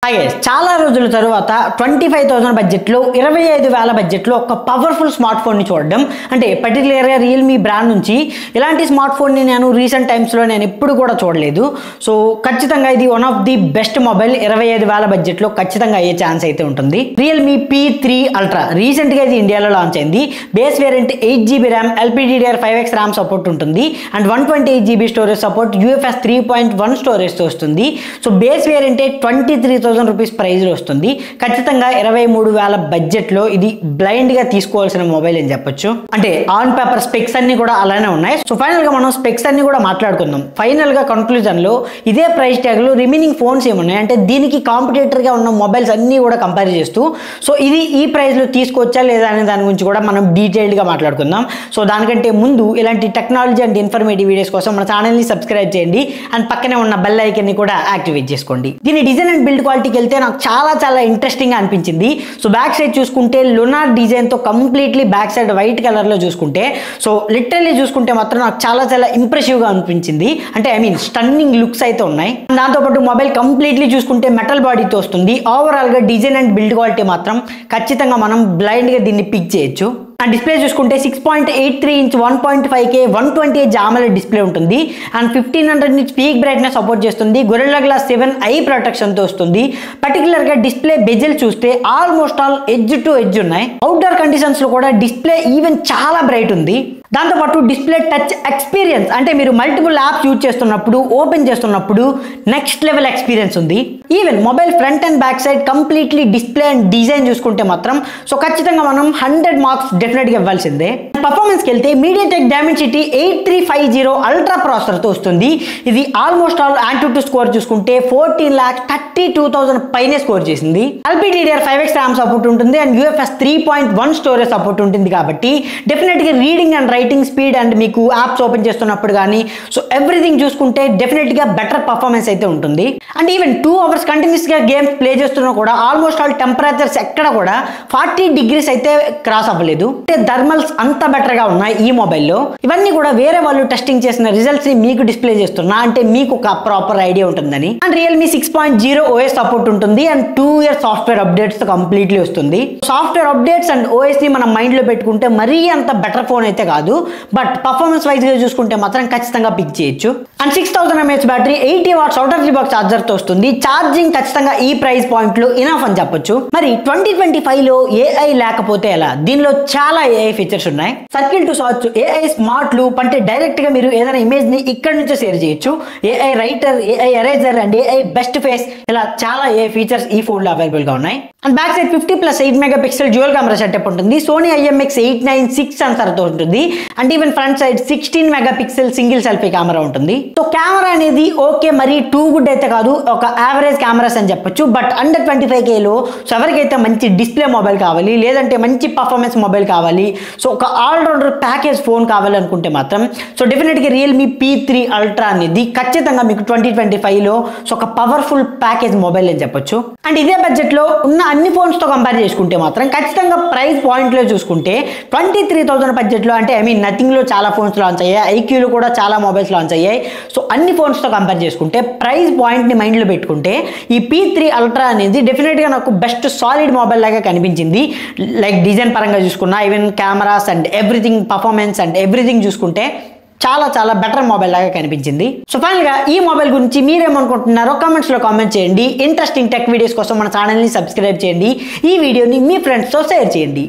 అలాగే చాలా రోజుల తరువాత 25,000 బడ్జెట్లో 25,000 బడ్జెట్లో ఒక పవర్ఫుల్ స్మార్ట్ ఫోన్ని చూడడం అంటే పర్టికులర్గా రియల్మీ బ్రాండ్ నుంచి ఇలాంటి స్మార్ట్ ఫోన్ని నేను రీసెంట్ టైమ్స్లో నేను ఎప్పుడు కూడా చూడలేదు. సో ఖచ్చితంగా ఇది one of the best mobile 25,000 బడ్జెట్లో ఖచ్చితంగా అయ్యే ఛాన్స్ అయితే ఉంటుంది. రియల్మీ P3 Ultra రీసెంట్గా ఇది ఇండియాలో లాంచ్ అయింది. Base variant 8GB RAM, LPDDR5X RAM support ఉంటుంది and 128GB storage support, UFS 3.1 స్టోరేజ్తో వస్తుంది. సో బేస్ వేరియంటే 23,000 రూపీస్ ప్రైజ్లో వస్తుంది. ఖచ్చితంగా 23,000 బడ్జెట్లో ఇది బ్లైండ్గా తీసుకోవాల్సిన మొబైల్ అని చెప్పొచ్చు. అంటే ఆన్ పేపర్ స్పెక్స్ అన్ని కూడా అలానే ఉన్నాయి. సో ఫైనల్గా మనం స్పెక్స్ అన్ని కూడా మాట్లాడుకుందాం. ఫైనల్గా కన్క్లూజన్లో ఇదే ప్రైస్ ట్యాగ్లో రిమైనింగ్ ఫోన్స్ ఏమున్నాయి అంటే దీనికి కాంపిటేటర్గా ఉన్న మొబైల్స్ అన్నీ కూడా కంపేర్ చేస్తూ సో ఇది ఈ ప్రైస్లో తీసుకోవచ్చా లేదా అనే దాని గురించి కూడా మనం డీటెయిల్డ్గా మాట్లాడుకుందాం. సో దానికంటే ముందు ఇలాంటి టెక్నాలజీ అండ్ ఇన్ఫర్మేటివ్ వీడియోస్ కోసం మన ఛానల్ని సబ్స్క్రైబ్ చేయండి అండ్ పక్కనే ఉన్న బెల్ ఐకాన్ని కూడా యాక్టివేట్ చేసుకోండి. దీని డిజైన్ అండ్ బిల్డ్ క్వాలిటీకి వెళ్తే నాకు చాలా ఇంట్రెస్టింగ్ గా అనిపించింది. సో బ్యాక్ సైడ్ చూసుకుంటే లునార్ డిజైన్ తో completely back side white colour లో చూసుకుంటే సో లిటరల్లీ చూసుకుంటే మాత్రం నాకు చాలా ఇంప్రెసివ్ గా అనిపించింది. అంటే ఐ మీన్ స్టన్నింగ్ లుక్స్ అయితే ఉన్నాయి. దాంతోపాటు మొబైల్ కంప్లీట్లీ చూసుకుంటే మెటల్ బాడీతో వస్తుంది. ఓవరాల్ గా డిజైన్ అండ్ బిల్డ్ క్వాలిటీ మాత్రం ఖచ్చితంగా మనం బ్లైండ్ గా దీన్ని పిక్ చేయొచ్చు. అండ్ డిస్ప్లే చూసుకుంటే 6.83 ఇంచ్ 1.5K 128 AMOLED డిస్ప్లే ఉంటుంది and 1500 nits peak brightness support చేస్తుంది. గొరిల్లా గ్లాస్ 7 ఐ ప్రొటెక్షన్తో వస్తుంది. పర్టికులర్గా డిస్ప్లే బెజెల్ చూస్తే almost all edge to edge ఉన్నాయి. అవుట్డోర్ కండిషన్స్లో కూడా డిస్ప్లే ఈవెన్ చాలా బ్రైట్ ఉంది. దాంతోపాటు డిస్ప్లే టచ్ ఎక్స్పీరియన్స్ అంటే మీరు మల్టిపుల్ యాప్స్ యూజ్ చేస్తున్నప్పుడు ఓపెన్ చేస్తున్నప్పుడు నెక్స్ట్ లెవెల్ ఎక్స్పీరియన్స్ ఉంది. Even mobile front and back side completely display and design చూసుకుంటే మాత్రం సో ఖచ్చితంగా మనం 100 మార్క్స్ డెఫినెట్గా ఇవ్వాల్సిందే. పర్ఫార్మెన్స్కి వెళ్తే మీడియాటెక్ డైమెన్సిటీ 8350 అల్ట్రా ప్రాసెసర్తో వస్తుంది. ఇది ఆల్మోస్ట్ ఆల్ ఆంట్యూటూ స్కోర్ చూసుకుంటే 14,32,000 పైనే స్కోర్ చేసింది. LPDDR5X ర్యామ్ సపోర్ట్ ఉంటుంది అండ్ UFS 3.1 స్టోరేజ్ సపోర్ట్ ఉంటుంది కాబట్టి డెఫినెట్గా reading and writing speed and మీకు యాప్స్ ఓపెన్ చేస్తున్నప్పుడు కానీ సో ఎవ్రీథింగ్ చూసుకుంటే డెఫినెట్గా బెటర్ పర్ఫార్మెన్స్ అయితే ఉంటుంది. అండ్ ఈవెన్ 2 అవర్స్ కంటిన్యూస్గా గేమ్స్ ప్లే చేస్తున్నా కూడా ఆల్మోస్ట్ ఆల్ టెంపరేచర్స్ ఎక్కడ కూడా 40 degrees అయితే క్రాస్ అవ్వలేదు. అంటే థర్మల్స్ అంత బెటర్గా ఉన్నాయి ఈ మొబైల్లో. ఇవన్నీ కూడా వేరే వాళ్ళు టెస్టింగ్ చేసిన రిజల్ట్స్ని మీకు డిస్ప్లే చేస్తున్నా అంటే మీకు ఒక ప్రాపర్ ఐడియా ఉంటుందని. అండ్ రియల్మీ 6.0 OS సపోర్ట్ ఉంటుంది and 2 years software updates completely వస్తుంది. సాఫ్ట్వేర్ అప్డేట్స్ అండ్ ఓఎస్ని మనం మైండ్లో పెట్టుకుంటే మరీ అంత బెటర్ ఫోన్ అయితే కాదు, బట్ పర్ఫార్మెన్స్ వైజ్గా చూసుకుంటే మాత్రం ఖచ్చితంగా పిక్ చేయొచ్చు. And 6000 mAh battery 80 watts out of the box ఛార్జర్తో వస్తుంది. ఛార్జింగ్ ఖచ్చితంగా ఈ ప్రైస్ పాయింట్లో ఇనఫ్ అని చెప్పొచ్చు. మరి 2025లో ఏఐ లేకపోతే ఎలా? దీనిలో చాలా ఏఐ ఫీచర్స్ ఉన్నాయి. Circle to search, AI smart loop అంటే డైరెక్ట్ గా మీరు ఏదైనా ఇమేజ్ ని ఇక్కడ నుంచే షేర్ చేయొచ్చు. AI writer, AI eraser and AI best face ఇలా చాలా ఏఐ ఫీచర్స్ ఈ ఫోన్ లో అవైలబుల్ గా ఉన్నాయి. And back side 50+8 megapixel dual camera setup ఉంటుంది. సోనీ IMX896 సెన్సార్తో ఉంటుంది. And even front side 16 megapixel single selfie camera ఉంటుంది. సో కెమెరా అనేది ఓకే మరి టూ గుడ్ అయితే కాదు, ఒక యావరేజ్ కెమెరాస్ అని చెప్పొచ్చు. బట్ అండర్ 25Kలో సో ఎవరికైతే మంచి డిస్ప్లే మొబైల్ కావాలి లేదంటే మంచి పర్ఫార్మెన్స్ మొబైల్ కావాలి, సో ఒక ఆల్రౌండర్ ప్యాకేజ్ ఫోన్ కావాలి అనుకుంటే మాత్రం సో డెఫినెట్గా రియల్మీ P3 Ultra అనేది ఖచ్చితంగా మీకు 2025లో సో ఒక పవర్ఫుల్ ప్యాకేజ్ మొబైల్ అని చెప్పొచ్చు. అండ్ ఇదే బడ్జెట్లో ఉన్న అన్ని ఫోన్స్తో కంపేర్ చేసుకుంటే మాత్రం ఖచ్చితంగా ప్రైస్ పాయింట్లో చూసుకుంటే 23,000 బడ్జెట్లో అంటే ఐ మీన్ నథింగ్లో చాలా ఫోన్స్ లాంచ్ అయ్యాయి, ఐక్యూలో కూడా చాలా మొబైల్స్ లాంచ్ అయ్యాయి. సో అన్ని ఫోన్స్తో కంపేర్ చేసుకుంటే ప్రైస్ పాయింట్ని మైండ్లో పెట్టుకుంటే ఈ P3 Ultra అనేది డెఫినెట్గా నాకు బెస్ట్ సాలిడ్ మొబైల్ లాగా కనిపించింది. లైక్ డిజైన్ పరంగా చూసుకున్నా even cameras and everything performance and everything చూసుకుంటే చాలా బెటర్ మొబైల్ లాగా కనిపించింది. సో ఫైనల్గా ఈ మొబైల్ గురించి మీరేమనుకుంటున్నారో కామెంట్స్లో కామెంట్ చేయండి. ఇంట్రెస్టింగ్ టెక్ వీడియోస్ కోసం మన ఛానల్ని సబ్స్క్రైబ్ చేయండి. ఈ వీడియోని మీ ఫ్రెండ్స్తో షేర్ చేయండి.